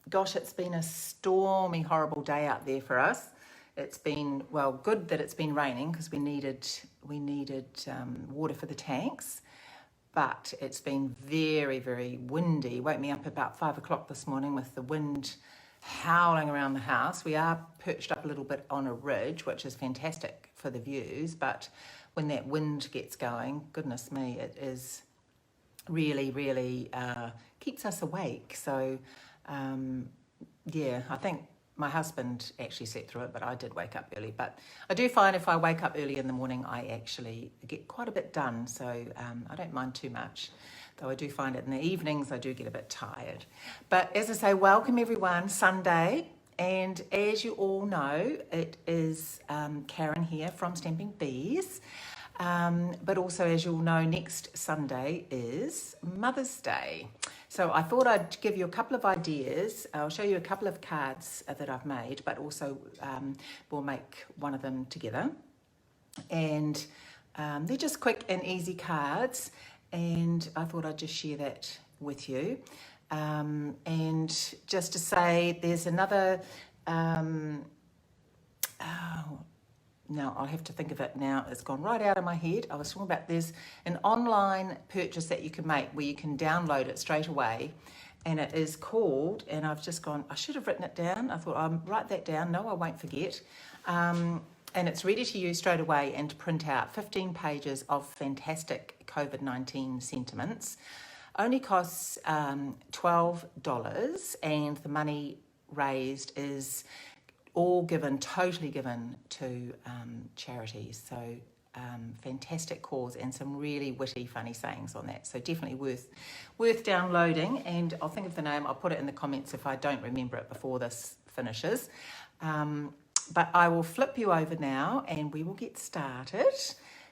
Gosh, it's been a stormy, horrible day out there for us. It's been, well, good that it's been raining because we needed water for the tanks, but it's been very, very windy. Woke me up about 5 o'clock this morning with the wind howling around the house. We are perched up a little bit on a ridge, which is fantastic for the views, but when that wind gets going, goodness me, it is really, really keeps us awake. So, yeah, I think my husband actually slept through it, but I did wake up early. But I do find if I wake up early in the morning, I actually get quite a bit done. So I don't mind too much, though I do find it in the evenings, I do get a bit tired. But as I say, welcome everyone, Sunday. And as you all know, it is Karen here from Stamping Bees. But also, as you'll know, next Sunday is Mother's Day. So I thought I'd give you a couple of ideas. I'll show you a couple of cards that I've made, but also we'll make one of them together. And they're just quick and easy cards. And I thought I'd just share that with you. And just to say, there's another... Now, I'll have to think of it now. It's gone right out of my head. I was talking about there's an online purchase that you can make where you can download it straight away. And it is called, and I've just gone, I should have written it down. I thought I'll write that down. No, I won't forget. And it's ready to use straight away and to print out 15 pages of fantastic COVID-19 sentiments. Only costs $12, and the money raised is all given, totally given to charities. So fantastic cause and some really witty, funny sayings on that. So definitely worth downloading. And I'll think of the name. I'll put it in the comments if I don't remember it before this finishes. But I will flip you over now and we will get started.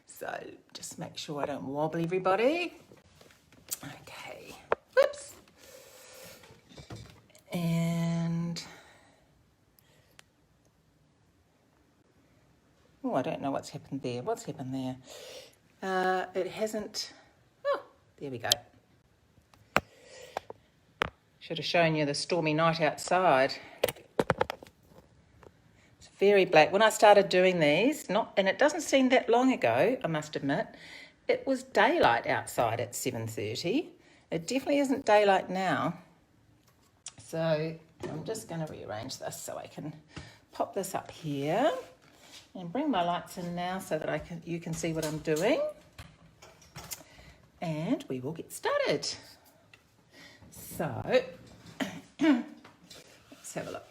So just make sure I don't wobble everybody. Okay. Whoops. And... oh, I don't know what's happened there. What's happened there? It hasn't... oh, there we go. Should have shown you the stormy night outside. It's very black. When I started doing these, and it doesn't seem that long ago, I must admit, it was daylight outside at 7:30. It definitely isn't daylight now. So I'm just going to rearrange this so I can pop this up here. And bring my lights in now so that you can see what I'm doing. And we will get started. So, let's have a look.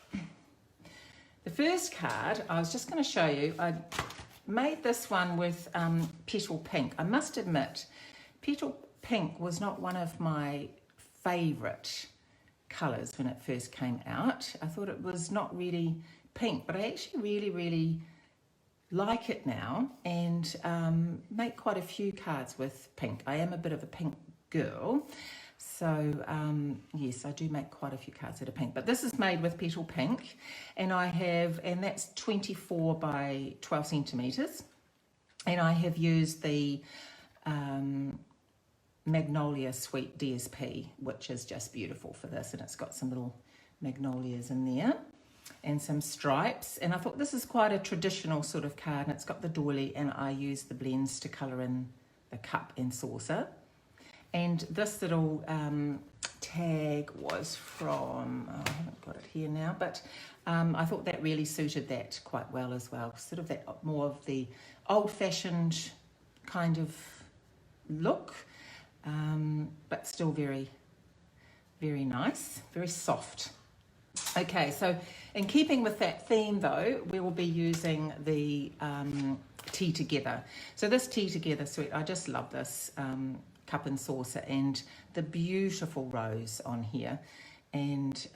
The first card, I was just going to show you, I made this one with Petal Pink. I must admit, Petal Pink was not one of my favourite colours when it first came out. I thought it was not really pink, but I actually really, really like it now and make quite a few cards with pink. I am a bit of a pink girl, so yes, I do make quite a few cards that are pink, but this is made with Petal Pink, and that's 24 by 12 centimeters, and I have used the Magnolia Sweet DSP, which is just beautiful for this, and it's got some little magnolias in there and some stripes. And I thought this is quite a traditional sort of card, and it's got the doily, and I used the blends to colour in the cup and saucer. And this little tag was from, I haven't got it here now, but I thought that really suited that quite well as well. Sort of that more of the old-fashioned kind of look, but still very, very nice, very soft. Okay, so in keeping with that theme though, we will be using the Tea Together. So this Tea Together suite, I just love this cup and saucer, and the beautiful rose on here, and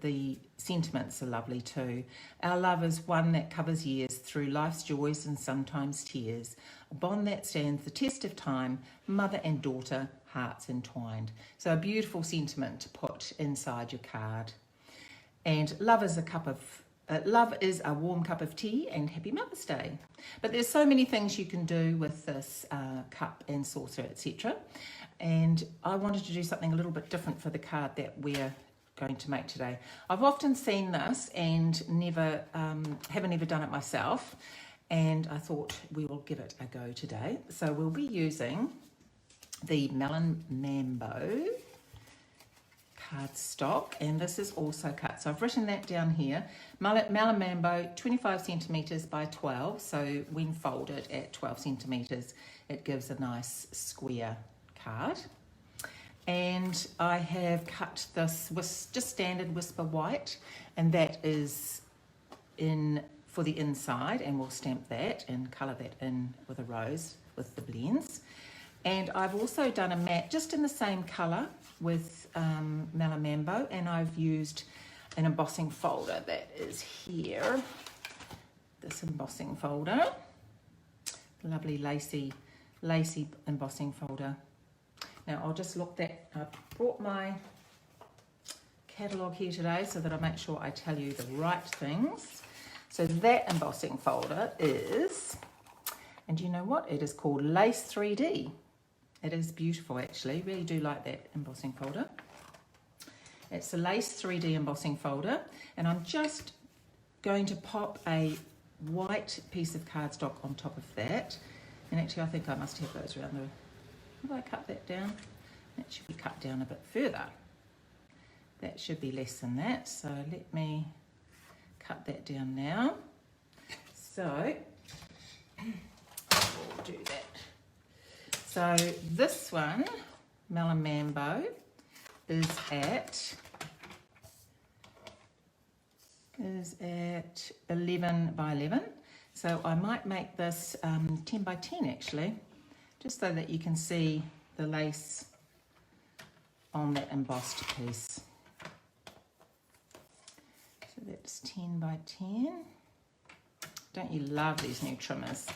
the sentiments are lovely too. Our love is one that covers years through life's joys and sometimes tears, a bond that stands the test of time, mother and daughter, hearts entwined. So a beautiful sentiment to put inside your card. And love is a warm cup of tea, and happy Mother's Day. But there's so many things you can do with this cup and saucer, etc. And I wanted to do something a little bit different for the card that we're going to make today. I've often seen this and never haven't ever done it myself, and I thought we will give it a go today. So we'll be using the Melon Mambo cardstock, and this is also cut. So I've written that down here. Melon Mambo, 25 centimetres by 12. So when folded at 12 centimetres, it gives a nice square card. And I have cut this with just standard Whisper White, and that is in for the inside, and we'll stamp that and colour that in with a rose with the blends. And I've also done a matte just in the same colour with Melon Mambo, and I've used an embossing folder that is here. This embossing folder, lovely lacy embossing folder. Now I'll just look that, I brought my catalogue here today so that I make sure I tell you the right things. So that embossing folder is, and you know what, it is called Lace 3D. It is beautiful actually, really do like that embossing folder. It's a Lace 3D embossing folder, and I'm just going to pop a white piece of cardstock on top of that. And actually I think I must have those around the, have I cut that down? That should be cut down a bit further. That should be less than that, so let me cut that down now. So we'll do that. So this one, Melon Mambo, is at 11 by 11. So I might make this 10 by 10 actually, just so that you can see the lace on that embossed piece. So that's 10 by 10. Don't you love these new trimmers?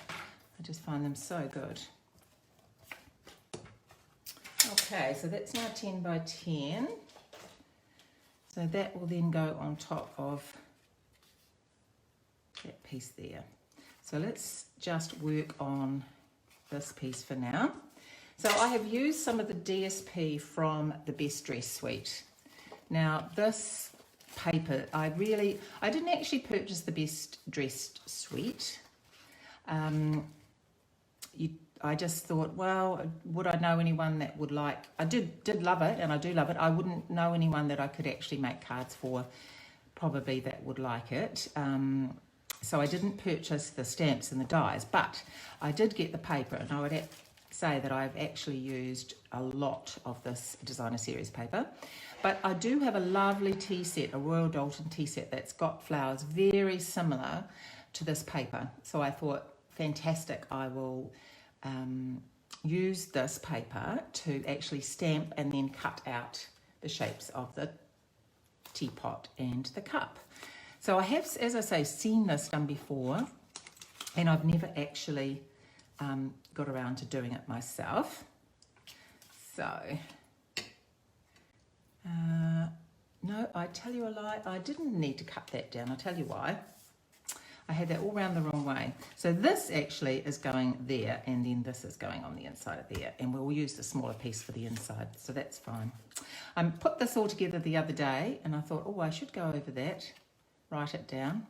I just find them so good. Okay, so that's now 10 by 10. So that will then go on top of that piece there. So let's just work on this piece for now. So I have used some of the DSP from the Best Dress suite. Now this paper, I didn't actually purchase the Best Dressed suite. I just thought, well, would I know anyone that would like, I did love it, and I do love it. I wouldn't know anyone that I could actually make cards for, probably, that would like it. So I didn't purchase the stamps and the dies, but I did get the paper, and I would say that I've actually used a lot of this designer series paper. But I do have a lovely tea set, a Royal Doulton tea set that's got flowers very similar to this paper. So I thought, fantastic, I will use this paper to actually stamp and then cut out the shapes of the teapot and the cup. So I have, as I say, seen this done before, and I've never actually got around to doing it myself. So, no, I tell you a lie, I didn't need to cut that down. I'll tell you why. I had that all round the wrong way. So this actually is going there, and then this is going on the inside of there, and we'll use the smaller piece for the inside, so that's fine. I put this all together the other day, and I thought, oh, I should go over that, write it down,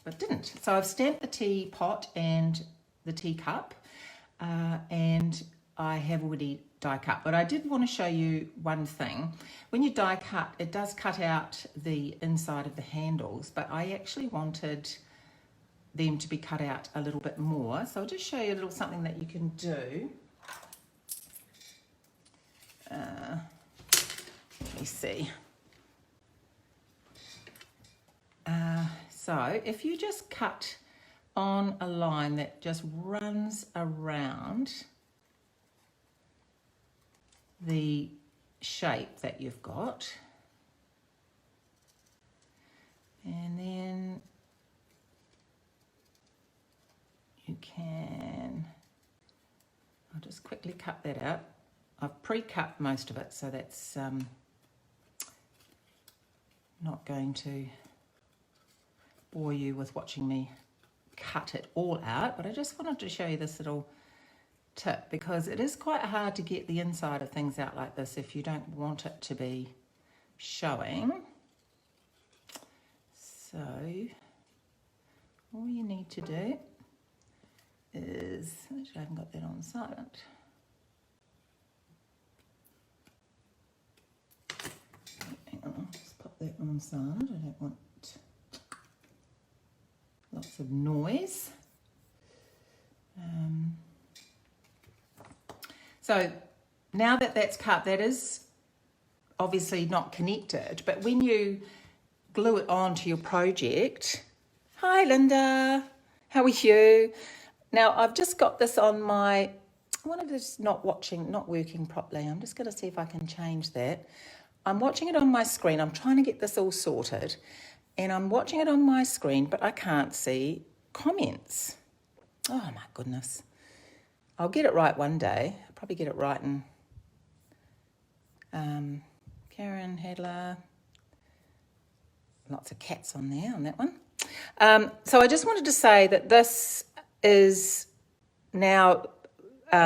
but didn't. So I've stamped the teapot and the teacup, and I have already die cut. But I did want to show you one thing. When you die cut, it does cut out the inside of the handles, but I actually wanted them to be cut out a little bit more. So I'll just show you a little something that you can do. Let me see. So if you just cut on a line that just runs around the shape that you've got, and then you can, I'll just quickly cut that out. I've pre-cut most of it, so that's not going to bore you with watching me cut it all out, but I just wanted to show you this little tip, because it is quite hard to get the inside of things out like this if you don't want it to be showing. So all you need to do is, actually I haven't got that on silent. Hang on, I'll just put that on silent. I don't want lots of noise. So now that that's cut, that is obviously not connected, but when you glue it onto your project, hi Linda, how are you? Now I've just got this on my, one of this not working properly. I'm just going to see if I can change that. I'm watching it on my screen. I'm trying to get this all sorted and I'm watching it on my screen, but I can't see comments. Oh my goodness. I'll get it right one day. I'll probably get it right in Karen Hadler. Lots of cats on there on that one. So I just wanted to say that this is now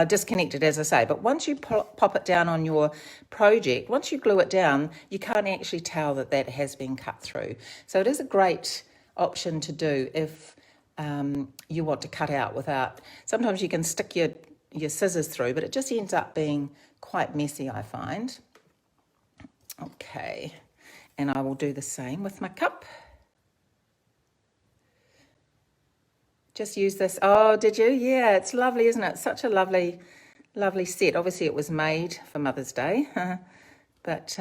disconnected, as I say, but once you pop it down on your project, once you glue it down, you can't actually tell that that has been cut through. So it is a great option to do if you want to cut out without, sometimes you can stick your scissors through, but it just ends up being quite messy, I find. Okay, and I will do the same with my cup. Just use this. Oh, did you? Yeah, it's lovely, isn't it? Such a lovely, lovely set. Obviously, it was made for Mother's Day. But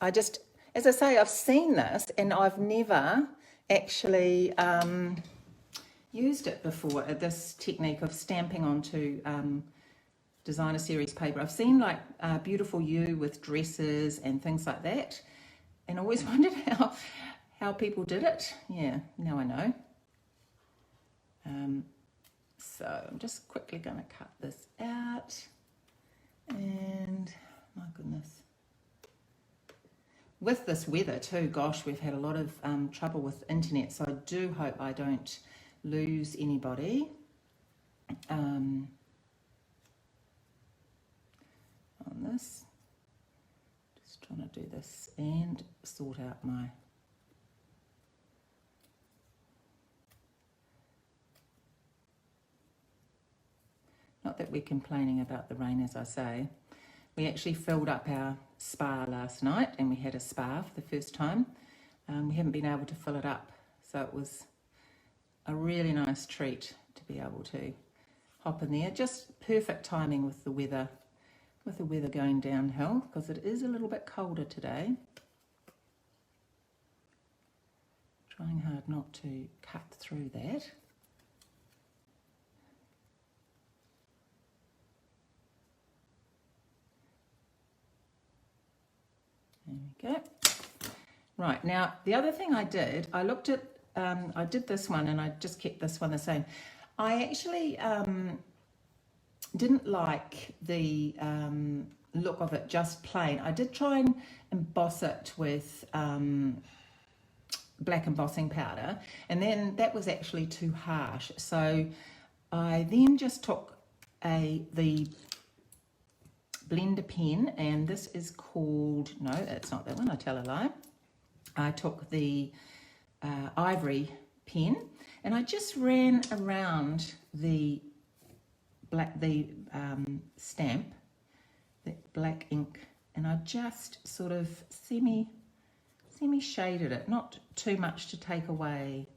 I just, as I say, I've seen this and I've never actually used it before, this technique of stamping onto designer series paper. I've seen like Beautiful You with dresses and things like that, and always wondered how people did it. Yeah, now I know. So I'm just quickly going to cut this out, and my goodness, with this weather too, gosh, we've had a lot of trouble with internet, so I do hope I don't lose anybody. On this, just trying to do this and sort out my not that we're complaining about the rain, as I say. We actually filled up our spa last night and we had a spa for the first time. We haven't been able to fill it up, so it was a really nice treat to be able to hop in there. Just perfect timing with the weather going downhill, because it is a little bit colder today. Trying hard not to cut through that. There we go. Right, now the other thing I did, I looked at, I did this one and I just kept this one the same. I actually didn't like the look of it just plain. I did try and emboss it with black embossing powder, and then that was actually too harsh. So I then just took the blender pen, and this is called, no, it's not that one, I tell a lie. I took the ivory pen and I just ran around the stamp, that black ink, and I just sort of semi shaded it, not too much to take away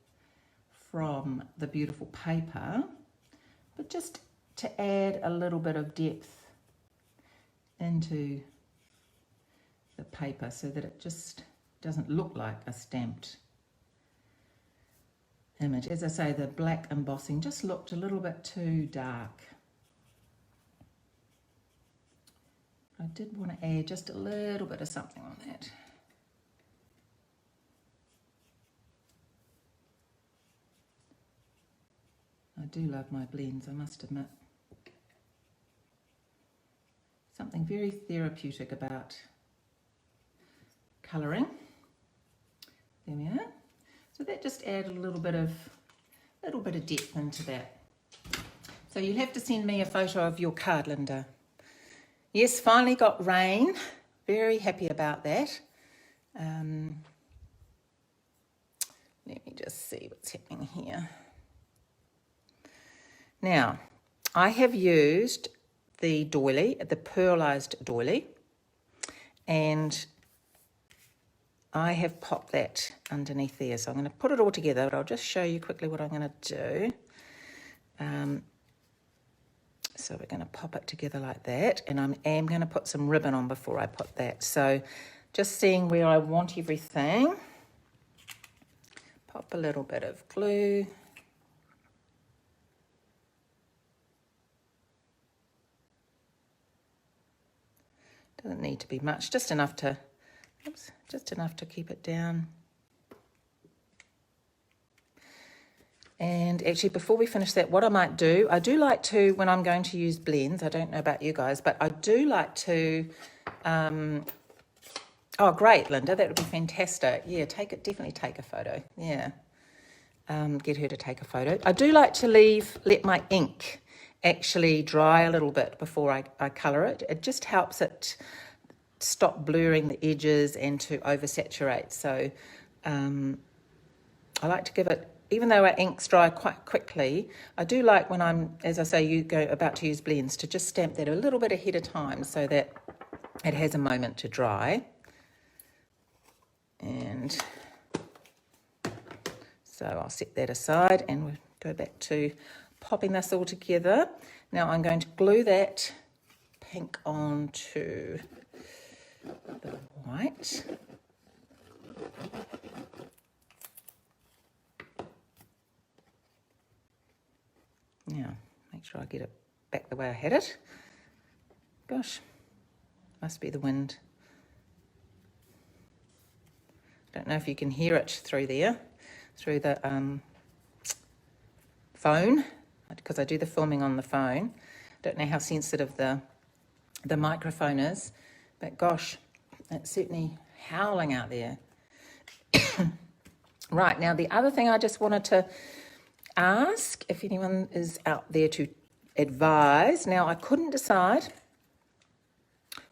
from the beautiful paper, but just to add a little bit of depth into the paper so that it just doesn't look like a stamped image. As I say, the black embossing just looked a little bit too dark. I did want to add just a little bit of something on that. I do love my blends, I must admit. Something very therapeutic about colouring. There we are. So that just added a little bit of depth into that. So you'll have to send me a photo of your card, Linda. Yes, finally got rain. Very happy about that. Let me just see what's happening here. Now, I have used the doily, the pearlised doily, and I have popped that underneath there. So I'm going to put it all together, but I'll just show you quickly what I'm going to do. So we're going to pop it together like that, and I am going to put some ribbon on before I put that. So just seeing where I want everything. Pop a little bit of glue. Doesn't need to be much, just enough to, just enough to keep it down. And actually, before we finish that, what I might do, I do like to, when I'm going to use blends, I don't know about you guys, but I do like to, oh, great, Linda, that would be fantastic. Yeah, definitely take a photo, yeah. Get her to take a photo. I do like to let my ink actually dry a little bit before I colour it. It just helps it stop blurring the edges and to oversaturate. So I like to give it, even though our inks dry quite quickly, I do like when I'm, as I say, about to use blends, to just stamp that a little bit ahead of time so that it has a moment to dry. And so I'll set that aside and we'll go back to popping this all together. Now I'm going to glue that pink onto the white. Now, make sure I get it back the way I had it. Gosh, must be the wind. Don't know if you can hear it through there, through the phone, because I do the filming on the phone. Don't know how sensitive the microphone is, but gosh, it's certainly howling out there. Right, now the other thing I just wanted to ask, if anyone is out there to advise. Now I couldn't decide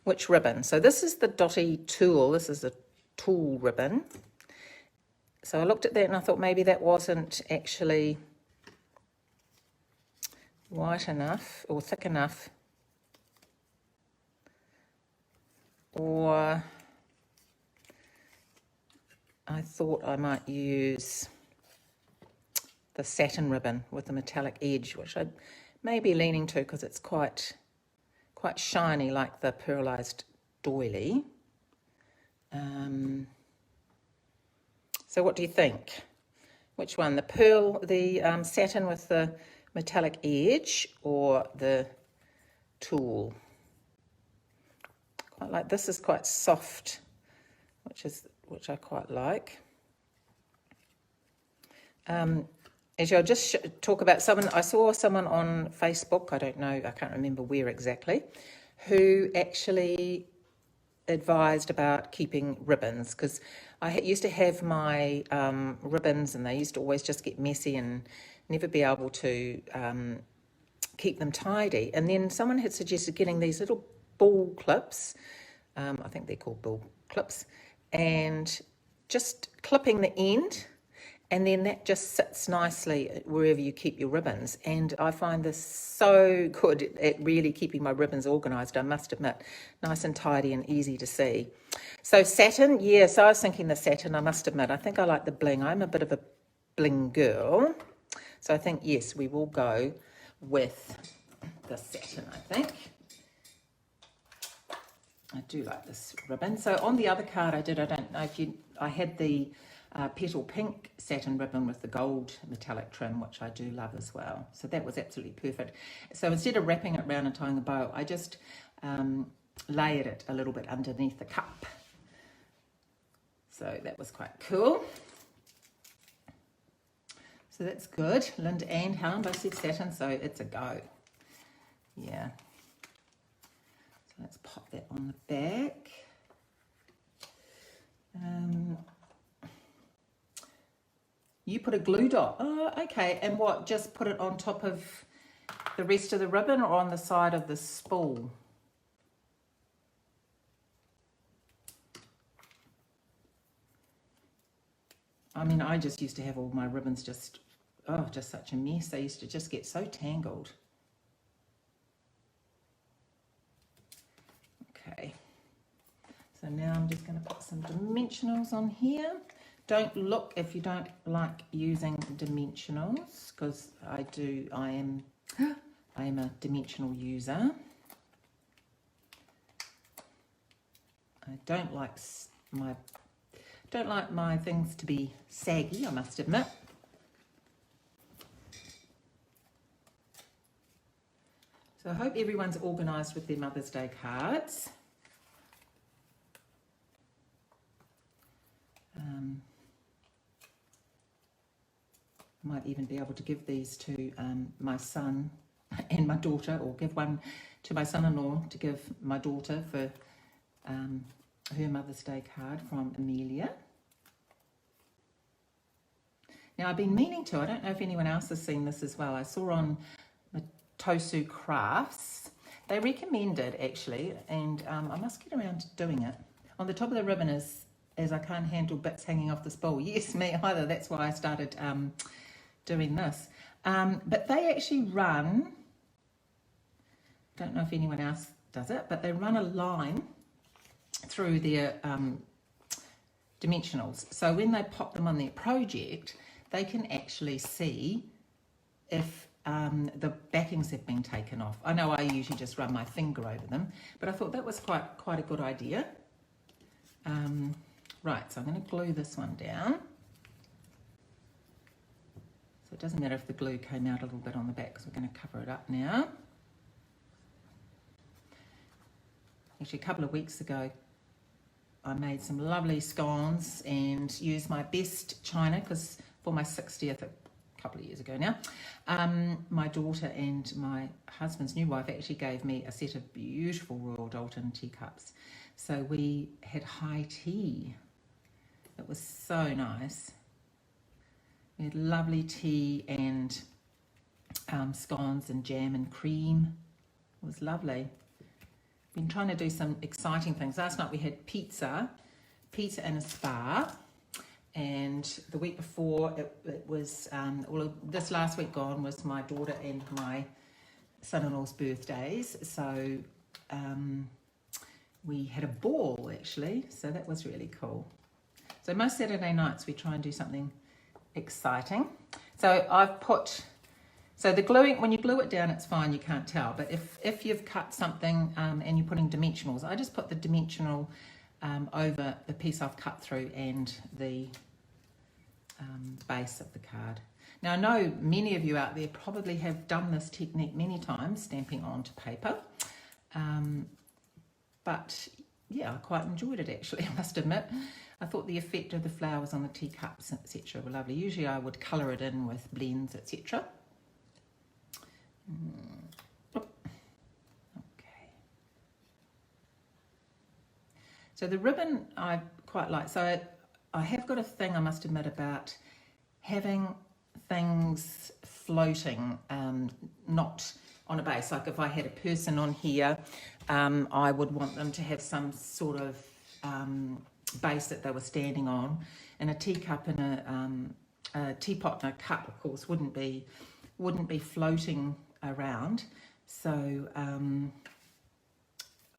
which ribbon. So this is the Dotty Tulle. This is a tulle ribbon. So I looked at that and I thought maybe that wasn't actually white enough or thick enough. Or I thought I might use the satin ribbon with the metallic edge, which I may be leaning to because it's quite shiny like the pearlised doily. So what do you think? Which one, the satin with the metallic edge, or the tulle? Quite like this. Is quite soft, which I quite like. Actually, I'll just talk about someone. I saw someone on Facebook, I don't know, I can't remember where exactly, who actually advised about keeping ribbons, because I used to have my ribbons and they used to always just get messy and never be able to keep them tidy. And then someone had suggested getting these little ball clips, I think they're called ball clips, and just clipping the end, and then that just sits nicely wherever you keep your ribbons. And I find this so good at really keeping my ribbons organised, I must admit. Nice and tidy and easy to see. So satin, yes, I was thinking the satin, I must admit. I think I like the bling. I'm a bit of a bling girl. So I think, yes, we will go with the satin, I think. I do like this ribbon. So on the other card I don't know if I had the petal pink satin ribbon with the gold metallic trim, which I do love as well. So that was absolutely perfect. So instead of wrapping it around and tying a bow, I just layered it a little bit underneath the cup. So that was quite cool. So that's good. Linda and Helen both said satin, so it's a go. Yeah. So let's pop that on the back. You put a glue dot. Oh, okay. And what, just put it on top of the rest of the ribbon or on the side of the spool? I mean, I just used to have all my ribbons just, oh, just such a mess. They used to just get so tangled. Okay, so now I'm just going to put some dimensionals on here. Don't look if you don't like using dimensionals, because I am a dimensional user. I don't like my things to be saggy, I must admit. So I hope everyone's organised with their Mother's Day cards. Might even be able to give these to my son and my daughter, or give one to my son-in-law to give my daughter for her Mother's Day card from Amelia. Now, I've been meaning to, I don't know if anyone else has seen this as well. I saw on Tosu Crafts, they recommended actually, and I must get around to doing it. On the top of the ribbon is, as I can't handle bits hanging off the spool. Yes, me either. That's why I started doing this. But they actually run, don't know if anyone else does it, but they run a line through their dimensionals. So when they pop them on their project, they can actually see if the backings have been taken off. I know I usually just run my finger over them, but I thought that was quite a good idea. Right, so I'm going to glue this one down. So it doesn't matter if the glue came out a little bit on the back, because we're going to cover it up now. Actually, a couple of weeks ago, I made some lovely scones and used my best china, because for my 60th, a couple of years ago now, my daughter and my husband's new wife actually gave me a set of beautiful Royal Doulton teacups. So we had high tea. It was so nice. We had lovely tea and scones and jam and cream. It was lovely. Been trying to do some exciting things. Last night we had pizza and a spa, and the week before it was this last week gone was my daughter and my son-in-law's birthdays. So we had a ball actually, so that was really cool. So most Saturday nights we try and do something exciting. So I've put, so the gluing, when you glue it down, it's fine, you can't tell. But if you've cut something and you're putting dimensionals, I just put the dimensional over the piece I've cut through and the base of the card. Now I know many of you out there probably have done this technique many times, stamping onto paper. But yeah, I quite enjoyed it actually, I must admit. I thought the effect of the flowers on the teacups, etc. were lovely. Usually I would colour it in with blends, etc. Okay. So the ribbon I quite like. So I have got a thing, I must admit, about having things floating, not on a base. Like if I had a person on here, I would want them to have some sort of base that they were standing on, and a teacup and a teapot and a cup, of course, wouldn't be floating around. So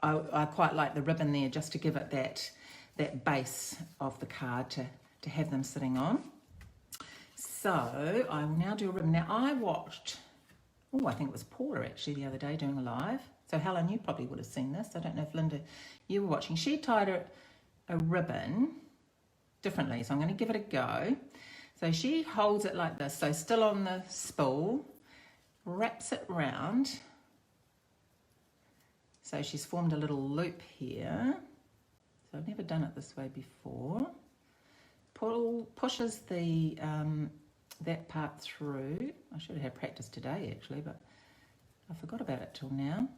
I quite like the ribbon there, just to give it that base of the card to have them sitting on. So I will now do a ribbon. Now I watched, I think it was Paula actually the other day doing a live. So Helen, you probably would have seen this. I don't know if Linda, you were watching. She tied a ribbon differently, so I'm going to give it a go. So she holds it like this, so still on the spool, wraps it round. So she's formed a little loop here. So I've never done it this way before. Pushes the that part through. I should have had practice today actually, but I forgot about it till now.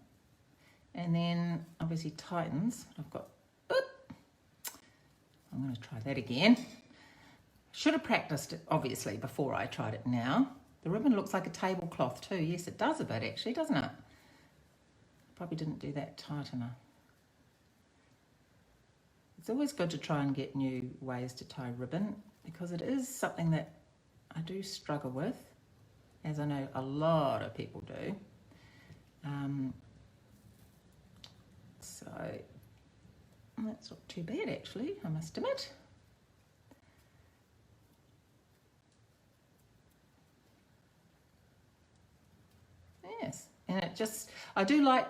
And then obviously tightens. I've got, I'm going to try that again. Should have practiced it obviously before I tried it now. The ribbon looks like a tablecloth too. Yes, it does a bit actually, doesn't it? Probably didn't do that tight enough. It's always good to try and get new ways to tie ribbon. because it is something that I do struggle with, as I know a lot of people do. So that's not too bad actually, I must admit. Yes, and it just, I do like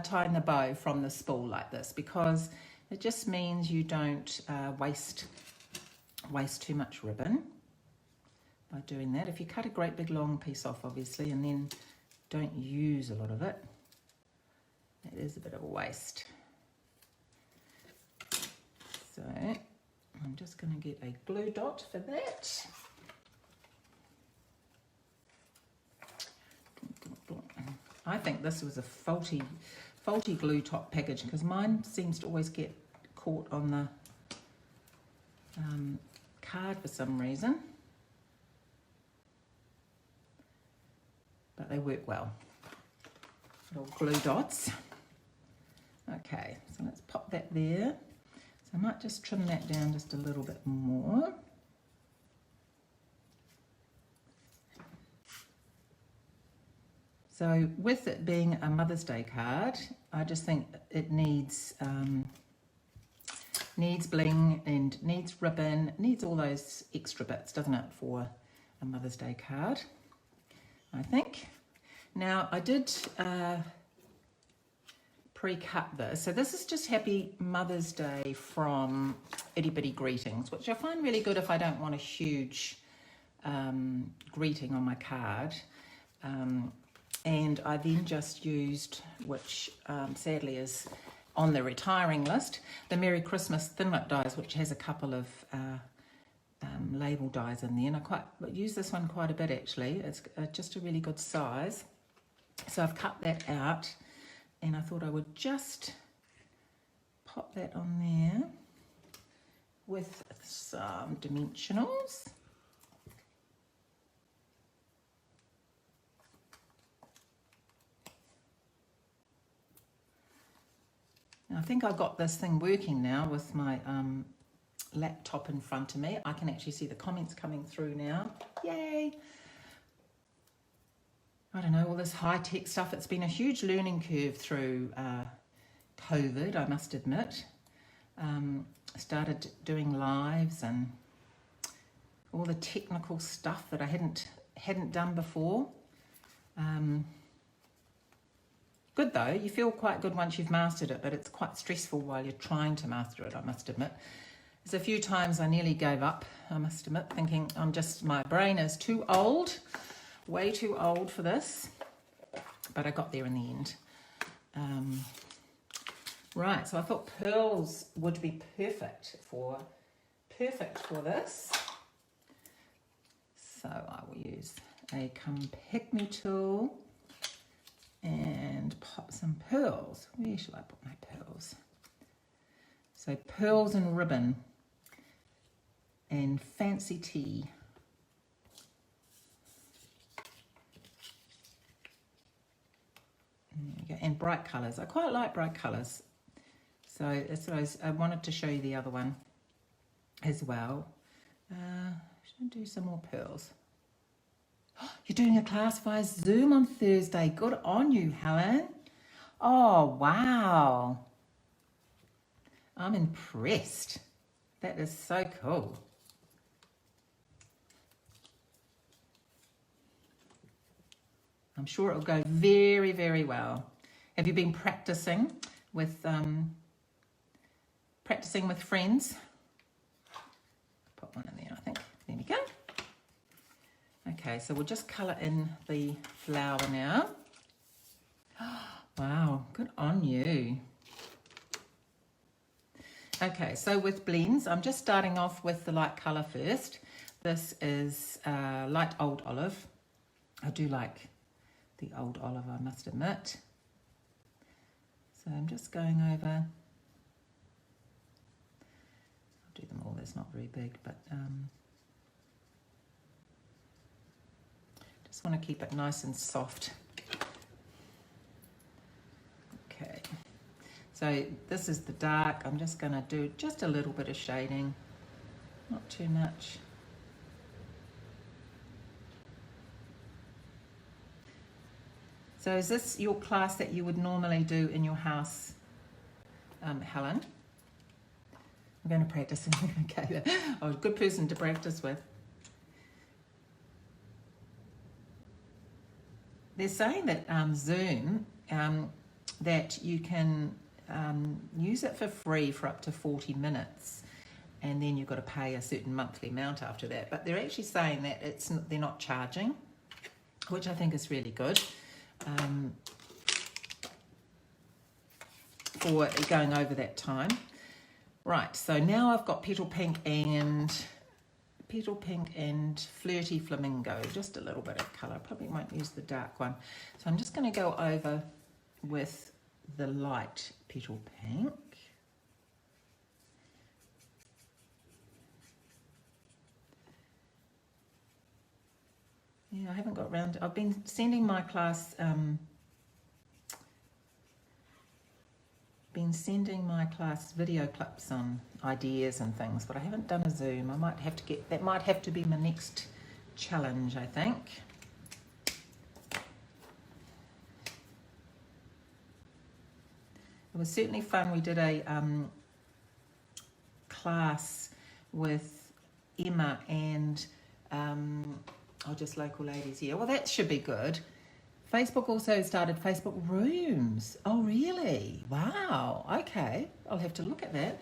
tying the bow from the spool like this because it just means you don't waste too much ribbon by doing that. If you cut a great big long piece off, obviously, and then don't use a lot of it, it is a bit of a waste. So I'm just going to get a glue dot for that. I think this was a faulty glue top package because mine seems to always get caught on the card for some reason. But they work well. Little glue dots. Okay, so let's pop that there. So I might just trim that down just a little bit more. So with it being a Mother's Day card, I just think it needs bling and needs ribbon, needs all those extra bits, doesn't it, for a Mother's Day card, I think. Now, I did pre-cut this. So this is just Happy Mother's Day from Itty Bitty Greetings, which I find really good if I don't want a huge greeting on my card. And I then just used, which sadly is on the retiring list, the Merry Christmas Thinlit dies, which has a couple of label dies in there. And I use this one quite a bit actually. It's just a really good size. So I've cut that out and I thought I would just pop that on there with some dimensionals. I think I've got this thing working now with my laptop in front of me. I can actually see the comments coming through now. Yay! I don't know, all this high-tech stuff. It's been a huge learning curve through COVID, I must admit. Started doing lives and all the technical stuff that I hadn't done before. Good though, you feel quite good once you've mastered it, but it's quite stressful while you're trying to master it, I must admit. There's a few times I nearly gave up, I must admit, thinking my brain is too old, way too old for this, but I got there in the end. Right, so I thought pearls would be perfect for this. So I will use a Come Pick Me tool and pop some pearls. Where shall I put my pearls? So pearls and ribbon and fancy tea. There we go. And bright colours. I quite like bright colours. So that's what I wanted to show you the other one as well. Should I do some more pearls? You're doing a class via Zoom on Thursday. Good on you, Helen. Oh, wow. I'm impressed. That is so cool. I'm sure it'll go very, very well. Have you been practicing with friends? Put one in there, I think. There we go. Okay, so we'll just colour in the flower now. Wow, good on you. Okay, so with blends, I'm just starting off with the light colour first. This is light old olive. I do like the old olive, I must admit. So I'm just going over. I'll do them all, that's not very big, but just want to keep it nice and soft. Okay, so this is the dark. I'm just going to do just a little bit of shading, not too much. So is this your class that you would normally do in your house, Helen? I'm going to practice. Okay, oh, a good person to practice with. They're saying that Zoom, that you can use it for free for up to 40 minutes, and then you've got to pay a certain monthly amount after that. But they're actually saying that they're not charging, which I think is really good for going over that time. Right, so now I've got Petal Pink and Flirty Flamingo, just a little bit of colour. Probably won't use the dark one. So I'm just going to go over with the light Petal Pink. Yeah, I haven't got around. I've been sending my class video clips on ideas and things, but I haven't done a Zoom. I might have to get that. Might have to be my next challenge, I think. It was certainly fun. We did a class with Emma and just local ladies. Yeah, well, that should be good. Facebook also started Facebook Rooms. Oh, really? Wow. Okay, I'll have to look at that.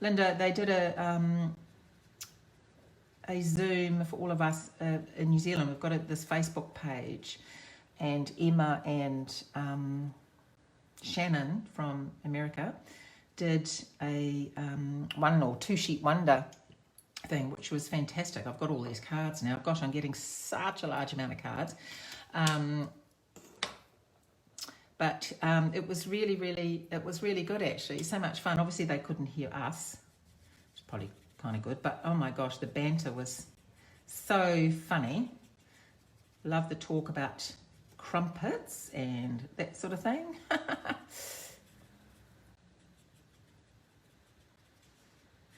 Linda, they did a Zoom for all of us in New Zealand. We've got this Facebook page, and Emma and Shannon from America did a 1 or 2 sheet wonder thing, which was fantastic. I've got all these cards now. Gosh, I'm getting such a large amount of cards. But it was really good, actually. So much fun. Obviously, they couldn't hear us. It's probably kind of good. But, oh, my gosh, the banter was so funny. Love the talk about crumpets and that sort of thing.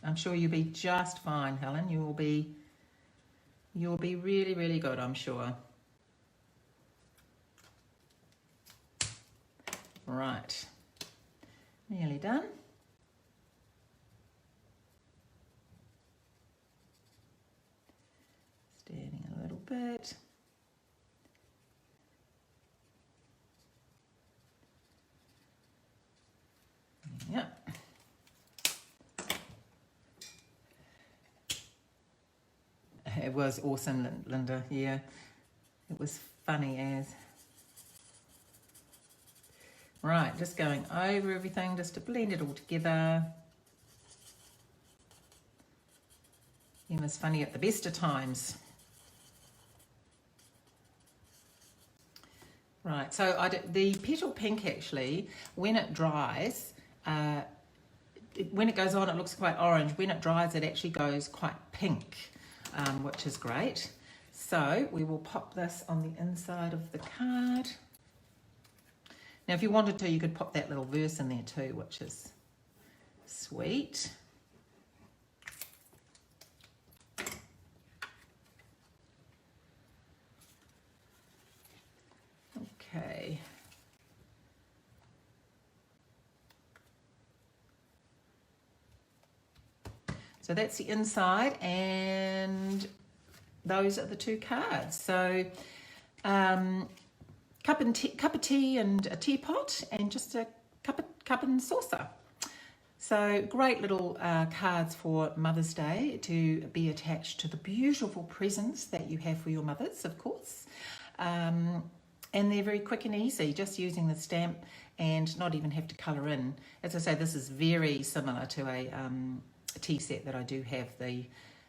I'm sure you'll be just fine, Helen. You'll be really, really good, I'm sure. Right. Nearly done. Standing a little bit. Yeah. It was awesome, Linda. Yeah, it was funny as. Right, just going over everything just to blend it all together. Emma's funny at the best of times. Right, so the Petal Pink, actually, when it dries, when it goes on, it looks quite orange. When it dries, it actually goes quite pink. Which is great. So we will pop this on the inside of the card. Now, if you wanted to, you could pop that little verse in there too, which is sweet. Okay. So that's the inside, and those are the 2 cards. So cup of tea and a teapot, and just a cup and saucer. So great little cards for Mother's Day to be attached to the beautiful presents that you have for your mothers, of course. And they're very quick and easy, just using the stamp and not even have to colour in. As I say, this is very similar to a tea set that I do have, the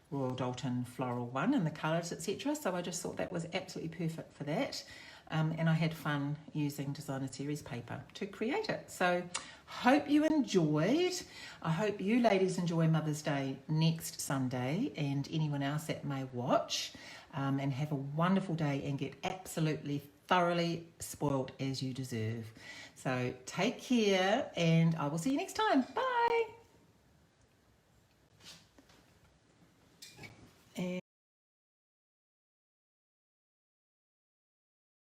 Royal Doulton floral one, and the colours, etc. So I just thought that was absolutely perfect for that. And I had fun using Designer Series paper to create it. So hope you enjoyed. I hope you ladies enjoy Mother's Day next Sunday, and anyone else that may watch, and have a wonderful day and get absolutely thoroughly spoiled as you deserve. So take care, and I will see you next time. Bye.